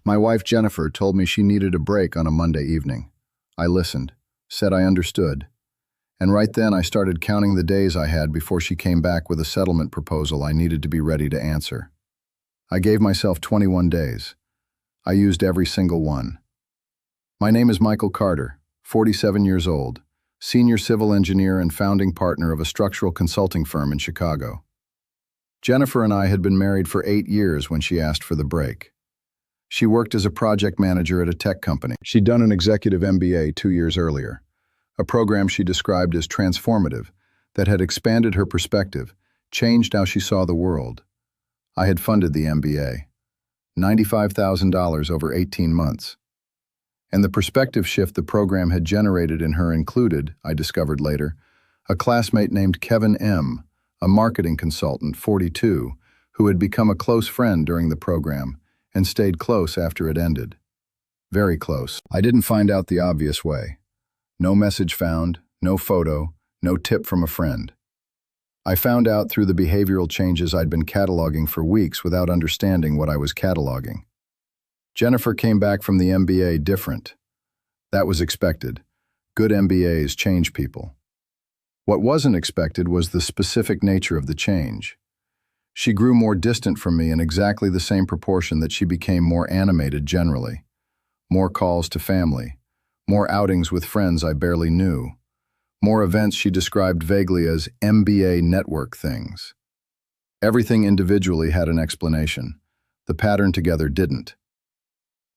My wife Jennifer told me she needed a break on a Monday evening. I listened, said I understood, and right then I started counting the days I had before she came back with a settlement proposal I needed to be ready to answer. I gave myself 21 days. I used every single one. My name is Michael Carter, 47 years old, senior civil engineer and founding partner of a structural consulting firm in Chicago. Jennifer and I had been married for 8 years when she asked for the break. She worked as a project manager at a tech company. She'd done an executive MBA 2 years earlier, a program she described as transformative that had expanded her perspective, changed how she saw the world. I had funded the MBA, $95,000 over 18 months. And the perspective shift the program had generated in her included, I discovered later, a classmate named Kevin M., a marketing consultant, 42, who had become a close friend during the program and stayed close after it ended. Very close. I didn't find out the obvious way. No message found, no photo, no tip from a friend. I found out through the behavioral changes I'd been cataloging for weeks without understanding what I was cataloging. Jennifer came back from the MBA different. That was expected. Good MBAs change people. What wasn't expected was the specific nature of the change. She grew more distant from me in exactly the same proportion that she became more animated generally. More calls to family, more outings with friends I barely knew, more events she described vaguely as MBA network things. Everything individually had an explanation. The pattern together didn't.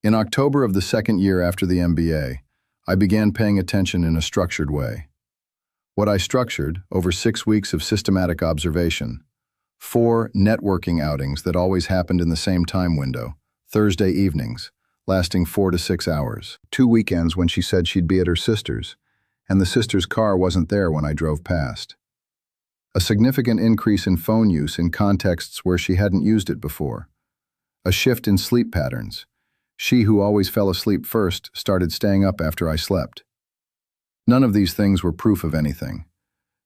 In October of the second year after the MBA, I began paying attention in a structured way. What I structured, over 6 weeks of systematic observation, 4 networking outings that always happened in the same time window, Thursday evenings, lasting 4 to 6 hours. 2 weekends when she said she'd be at her sister's, and the sister's car wasn't there when I drove past. A significant increase in phone use in contexts where she hadn't used it before. A shift in sleep patterns. She who always fell asleep first started staying up after I slept. None of these things were proof of anything.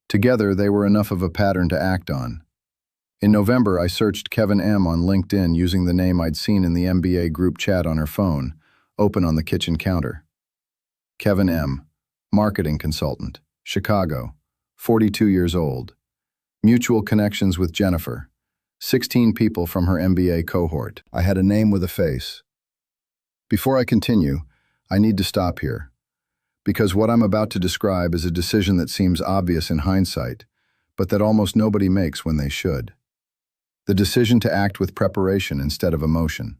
Together, they were enough of a pattern to act on. In November, I searched Kevin M. on LinkedIn using the name I'd seen in the MBA group chat on her phone, open on the kitchen counter. Kevin M., marketing consultant, Chicago, 42 years old. Mutual connections with Jennifer, 16 people from her MBA cohort. I had a name with a face. Before I continue, I need to stop here, because what I'm about to describe is a decision that seems obvious in hindsight, but that almost nobody makes when they should. The decision to act with preparation instead of emotion.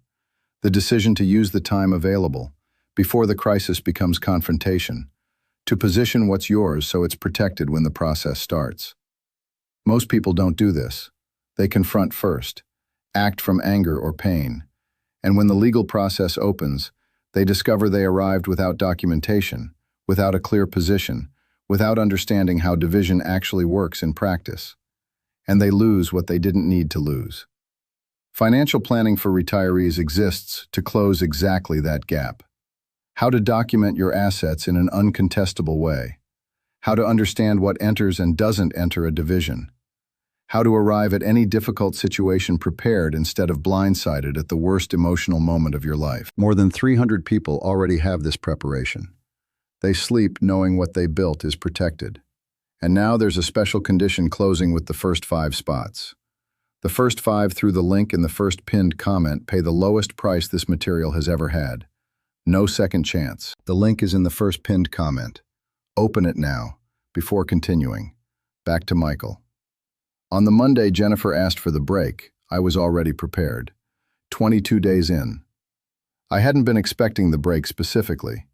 The decision to use the time available, before the crisis becomes confrontation, to position what's yours so it's protected when the process starts. Most people don't do this. They confront first, act from anger or pain, and when the legal process opens, they discover they arrived without documentation, without a clear position, without understanding how division actually works in practice. And they lose what they didn't need to lose. Financial planning for retirees exists to close exactly that gap. How to document your assets in an uncontestable way. How to understand what enters and doesn't enter a division. How to arrive at any difficult situation prepared instead of blindsided at the worst emotional moment of your life. More than 300 people already have this preparation. They sleep knowing what they built is protected. And now there's a special condition closing with the first 5 spots. The first 5 through the link in the first pinned comment pay the lowest price this material has ever had. No second chance. The link is in the first pinned comment. Open it now, before continuing. Back to Michael. On the Monday Jennifer asked for the break, I was already prepared. 22 days in. I hadn't been expecting the break specifically.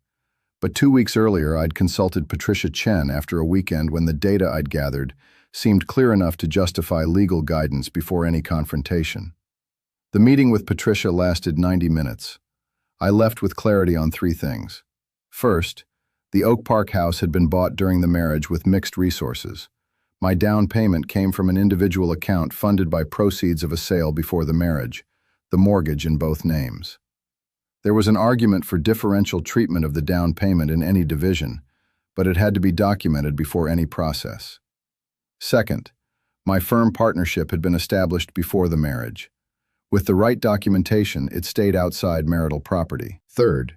But 2 weeks earlier, I'd consulted Patricia Chen after a weekend when the data I'd gathered seemed clear enough to justify legal guidance before any confrontation. The meeting with Patricia lasted 90 minutes. I left with clarity on 3 things. First, the Oak Park house had been bought during the marriage with mixed resources. My down payment came from an individual account funded by proceeds of a sale before the marriage, the mortgage in both names. There was an argument for differential treatment of the down payment in any division, but it had to be documented before any process. Second, my firm partnership had been established before the marriage. With the right documentation, it stayed outside marital property. Third,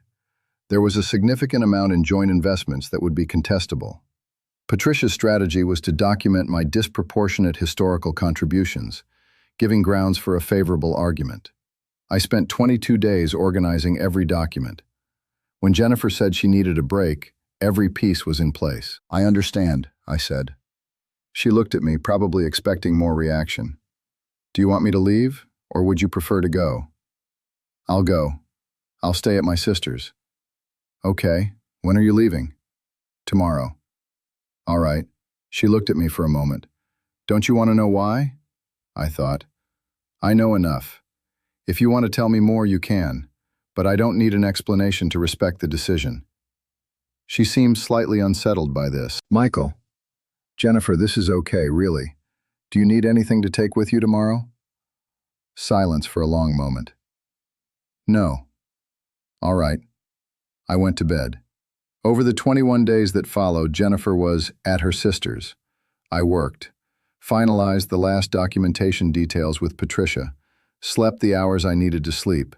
there was a significant amount in joint investments that would be contestable. Patricia's strategy was to document my disproportionate historical contributions, giving grounds for a favorable argument. I spent 22 days organizing every document. When Jennifer said she needed a break, every piece was in place. "I understand," I said. She looked at me, probably expecting more reaction. "Do you want me to leave, or would you prefer to go?" "I'll go. I'll stay at my sister's." "Okay. When are you leaving?" "Tomorrow." "All right." She looked at me for a moment. "Don't you want to know why?" I thought. "I know enough. If you want to tell me more, you can, but I don't need an explanation to respect the decision." She seemed slightly unsettled by this. "Michael, Jennifer, this is okay, really. Do you need anything to take with you tomorrow?" Silence for a long moment. "No." "All right." I went to bed. Over the 21 days that followed, Jennifer was at her sister's. I worked, finalized the last documentation details with Patricia, slept the hours I needed to sleep.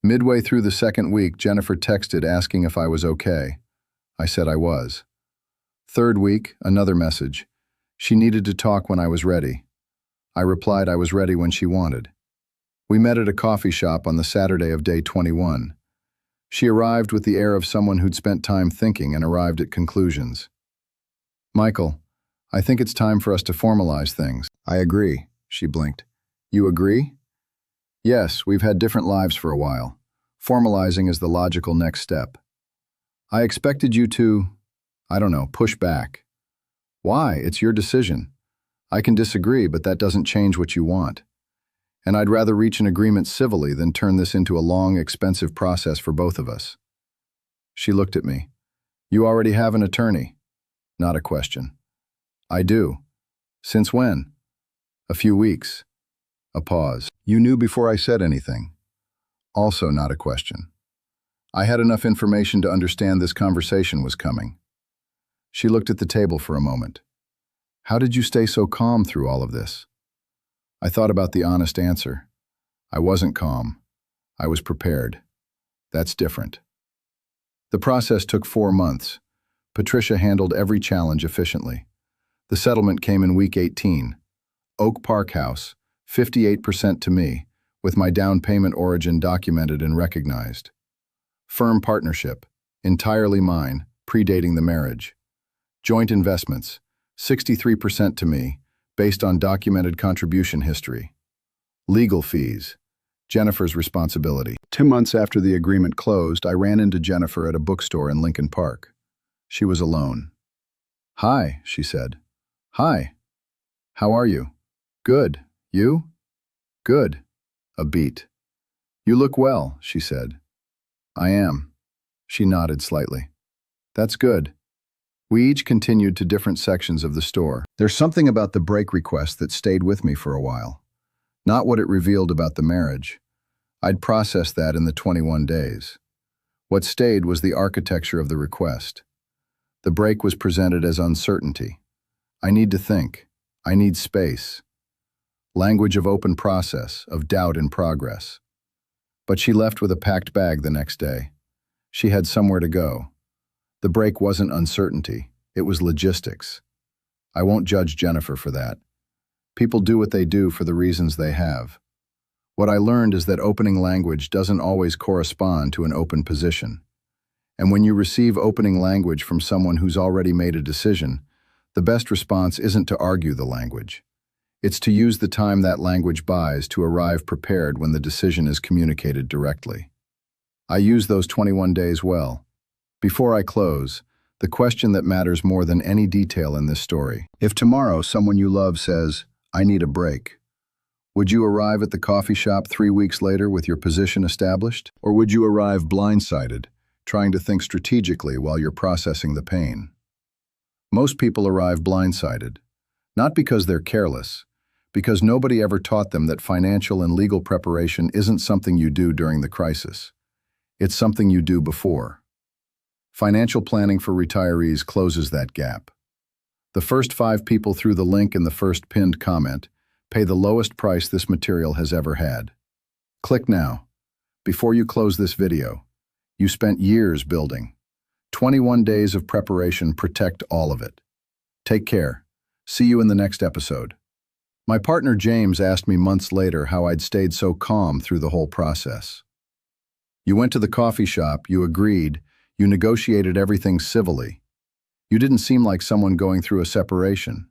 Midway through the second week, Jennifer texted asking if I was okay. I said I was. Third week, another message. She needed to talk when I was ready. I replied I was ready when she wanted. We met at a coffee shop on the Saturday of day 21. She arrived with the air of someone who'd spent time thinking and arrived at conclusions. "Michael, I think it's time for us to formalize things." "I agree," she blinked. "You agree?" "Yes, we've had different lives for a while. Formalizing is the logical next step." "I expected you to, push back." "Why? It's your decision. I can disagree, but that doesn't change what you want. And I'd rather reach an agreement civilly than turn this into a long, expensive process for both of us." She looked at me. "You already have an attorney?" Not a question. "I do." "Since when?" "A few weeks." A pause. "You knew before I said anything?" Also not a question. I had enough information to understand this conversation was coming. She looked at the table for a moment. "How did you stay so calm through all of this?" I thought about the honest answer. I wasn't calm. I was prepared. That's different. The process took 4 months. Patricia handled every challenge efficiently. The settlement came in week 18. Oak Park House, 58% to me, with my down payment origin documented and recognized. Firm partnership, entirely mine, predating the marriage. Joint investments, 63% to me, based on documented contribution history. Legal fees, Jennifer's responsibility. 2 months after the agreement closed, I ran into Jennifer at a bookstore in Lincoln Park. She was alone. "Hi," she said. "Hi. How are you?" "Good. You?" "Good." A beat. "You look well," she said. "I am." She nodded slightly. "That's good." We each continued to different sections of the store. There's something about the break request that stayed with me for a while. Not what it revealed about the marriage. I'd processed that in the 21 days. What stayed was the architecture of the request. The break was presented as uncertainty. I need to think. I need space. Language of open process, of doubt in progress. But she left with a packed bag the next day. She had somewhere to go. The break wasn't uncertainty, it was logistics. I won't judge Jennifer for that. People do what they do for the reasons they have. What I learned is that opening language doesn't always correspond to an open position. And when you receive opening language from someone who's already made a decision, the best response isn't to argue the language. It's to use the time that language buys to arrive prepared when the decision is communicated directly. I used those 21 days well. Before I close, the question that matters more than any detail in this story. If tomorrow someone you love says, "I need a break," would you arrive at the coffee shop 3 weeks later with your position established? Or would you arrive blindsided, trying to think strategically while you're processing the pain? Most people arrive blindsided, not because they're careless, because nobody ever taught them that financial and legal preparation isn't something you do during the crisis. It's something you do before. Financial planning for retirees closes that gap. The first 5 people through the link in the first pinned comment pay the lowest price this material has ever had. Click now. Before you close this video, you spent years building. 21 days of preparation protect all of it. Take care. See you in the next episode. My partner James asked me months later how I'd stayed so calm through the whole process. You went to the coffee shop, you agreed, you negotiated everything civilly. You didn't seem like someone going through a separation.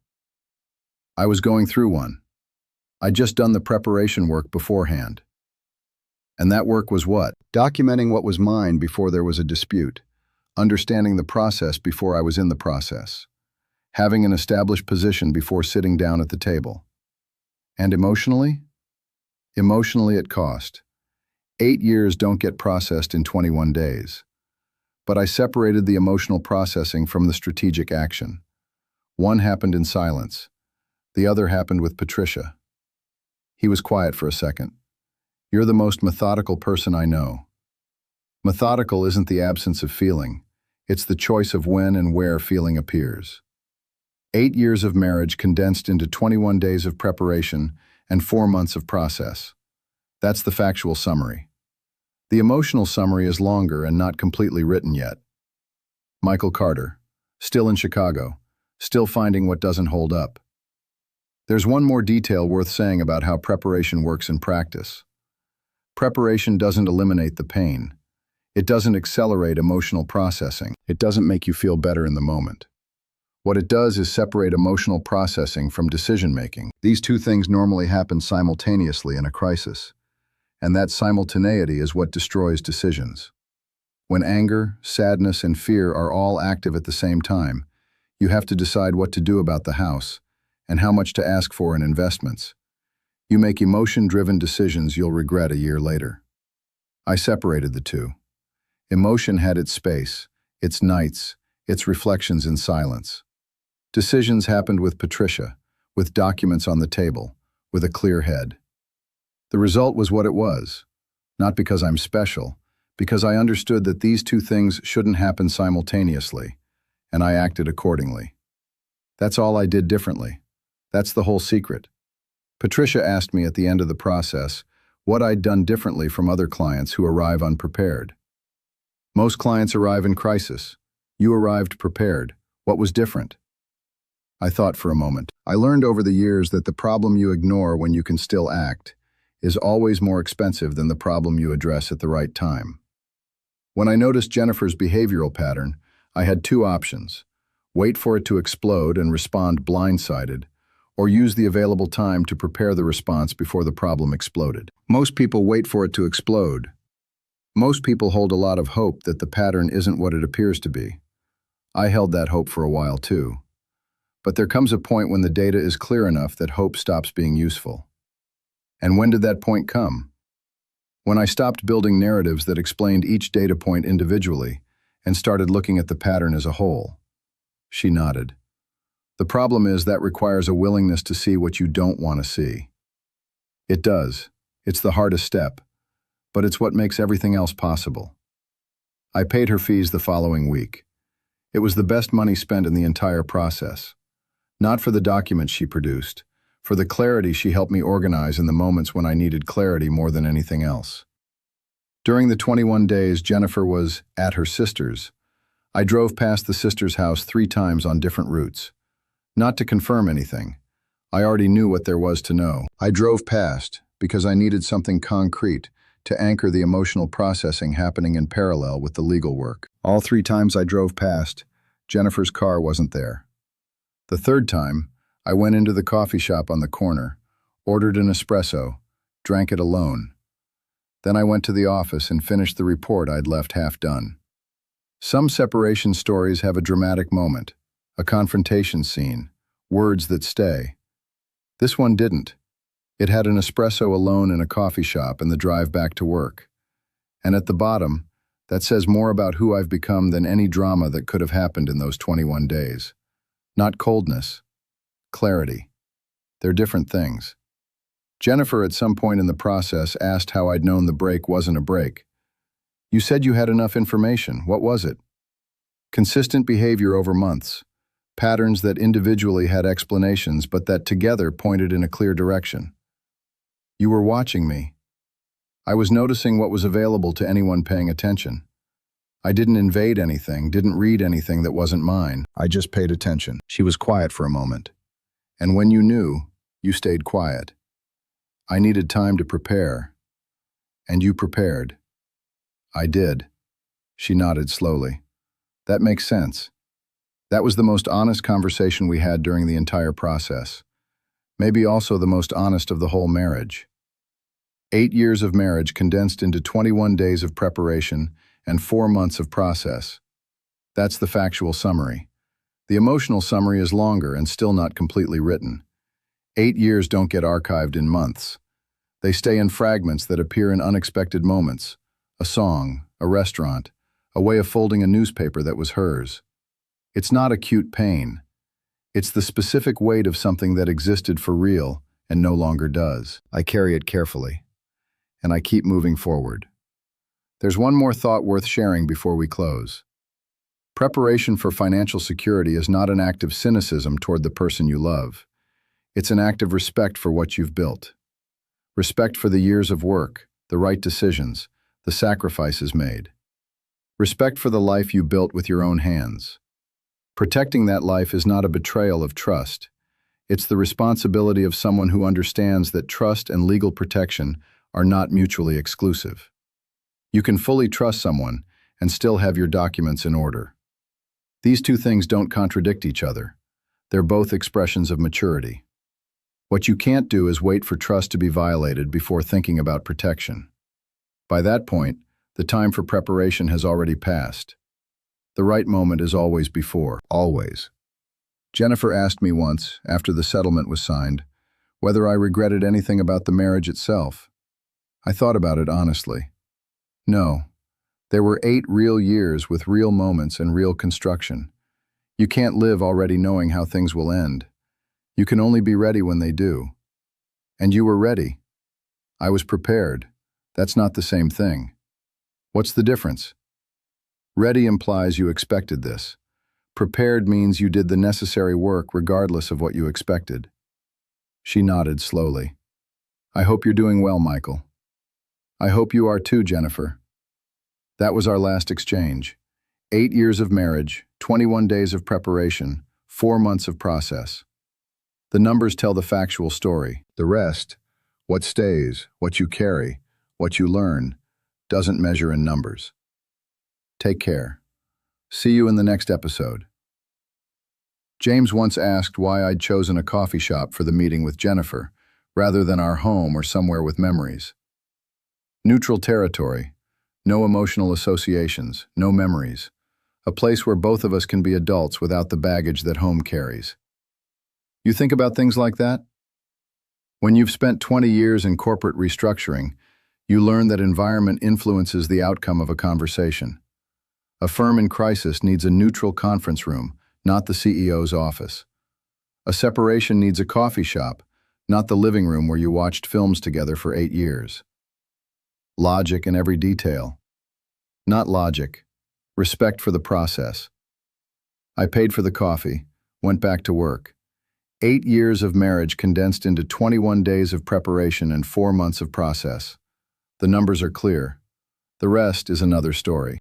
I was going through one. I'd just done the preparation work beforehand. And that work was what? Documenting what was mine before there was a dispute, understanding the process before I was in the process, having an established position before sitting down at the table. And emotionally? Emotionally it cost. 8 years don't get processed in 21 days. But I separated the emotional processing from the strategic action. One happened in silence. The other happened with Patricia. He was quiet for a second. You're the most methodical person I know. Methodical isn't the absence of feeling. It's the choice of when and where feeling appears. 8 years of marriage condensed into 21 days of preparation and 4 months of process. That's the factual summary. The emotional summary is longer and not completely written yet. Michael Carter, still in Chicago, still finding what doesn't hold up. There's one more detail worth saying about how preparation works in practice. Preparation doesn't eliminate the pain. It doesn't accelerate emotional processing. It doesn't make you feel better in the moment. What it does is separate emotional processing from decision-making. These two things normally happen simultaneously in a crisis, and that simultaneity is what destroys decisions. When anger, sadness, and fear are all active at the same time, you have to decide what to do about the house and how much to ask for in investments. You make emotion-driven decisions you'll regret a year later. I separated the two. Emotion had its space, its nights, its reflections in silence. Decisions happened with Patricia, with documents on the table, with a clear head. The result was what it was, not because I'm special, because I understood that these two things shouldn't happen simultaneously, and I acted accordingly. That's all I did differently. That's the whole secret. Patricia asked me at the end of the process what I'd done differently from other clients who arrive unprepared. Most clients arrive in crisis. You arrived prepared. What was different? I thought for a moment. I learned over the years that the problem you ignore when you can still act is always more expensive than the problem you address at the right time. When I noticed Jennifer's behavioral pattern, I had two options: wait for it to explode and respond blindsided, or use the available time to prepare the response before the problem exploded. Most people wait for it to explode. Most people hold a lot of hope that the pattern isn't what it appears to be. I held that hope for a while too. But there comes a point when the data is clear enough that hope stops being useful. And when did that point come? When I stopped building narratives that explained each data point individually and started looking at the pattern as a whole. She nodded. The problem is that requires a willingness to see what you don't want to see. It does. It's the hardest step, but it's what makes everything else possible. I paid her fees the following week. It was the best money spent in the entire process. Not for the documents she produced, for the clarity she helped me organize in the moments when I needed clarity more than anything else. During the 21 days Jennifer was at her sister's, I drove past the sister's house 3 times on different routes. Not to confirm anything. I already knew what there was to know. I drove past because I needed something concrete to anchor the emotional processing happening in parallel with the legal work. All 3 times I drove past, Jennifer's car wasn't there. The 3rd time, I went into the coffee shop on the corner, ordered an espresso, drank it alone. Then I went to the office and finished the report I'd left half done. Some separation stories have a dramatic moment, a confrontation scene, words that stay. This one didn't. It had an espresso alone in a coffee shop and the drive back to work. And at the bottom, that says more about who I've become than any drama that could have happened in those 21 days. Not coldness, clarity. They're different things. Jennifer at some point in the process asked how I'd known the break wasn't a break. You said you had enough information. What was it? Consistent behavior over months. Patterns that individually had explanations but that together pointed in a clear direction. You were watching me. I was noticing what was available to anyone paying attention. I didn't invade anything, didn't read anything that wasn't mine. I just paid attention. She was quiet for a moment. And when you knew, you stayed quiet. I needed time to prepare. And you prepared. I did. She nodded slowly. That makes sense. That was the most honest conversation we had during the entire process. Maybe also the most honest of the whole marriage. 8 years of marriage condensed into 21 days of preparation and 4 months of process. That's the factual summary. The emotional summary is longer and still not completely written. 8 years don't get archived in months. They stay in fragments that appear in unexpected moments. A song, a restaurant, a way of folding a newspaper that was hers. It's not acute pain. It's the specific weight of something that existed for real and no longer does. I carry it carefully, and I keep moving forward. There's one more thought worth sharing before we close. Preparation for financial security is not an act of cynicism toward the person you love. It's an act of respect for what you've built. Respect for the years of work, the right decisions, the sacrifices made. Respect for the life you built with your own hands. Protecting that life is not a betrayal of trust. It's the responsibility of someone who understands that trust and legal protection are not mutually exclusive. You can fully trust someone and still have your documents in order. These two things don't contradict each other. They're both expressions of maturity. What you can't do is wait for trust to be violated before thinking about protection. By that point, the time for preparation has already passed. The right moment is always before, always. Jennifer asked me once, after the settlement was signed, whether I regretted anything about the marriage itself. I thought about it honestly. No. There were 8 real years with real moments and real construction. You can't live already knowing how things will end. You can only be ready when they do. And you were ready. I was prepared. That's not the same thing. What's the difference? Ready implies you expected this. Prepared means you did the necessary work regardless of what you expected. She nodded slowly. I hope you're doing well, Michael. I hope you are too, Jennifer. That was our last exchange. 8 years of marriage, 21 days of preparation, 4 months of process. The numbers tell the factual story. The rest, what stays, what you carry, what you learn, doesn't measure in numbers. Take care. See you in the next episode. James once asked why I'd chosen a coffee shop for the meeting with Jennifer, rather than our home or somewhere with memories. Neutral territory, no emotional associations, no memories. A place where both of us can be adults without the baggage that home carries. You think about things like that? When you've spent 20 years in corporate restructuring, you learn that environment influences the outcome of a conversation. A firm in crisis needs a neutral conference room, not the CEO's office. A separation needs a coffee shop, not the living room where you watched films together for 8 years. Logic in every detail. Not logic. Respect for the process. I paid for the coffee, went back to work. 8 years of marriage condensed into 21 days of preparation and 4 months of process. The numbers are clear. The rest is another story.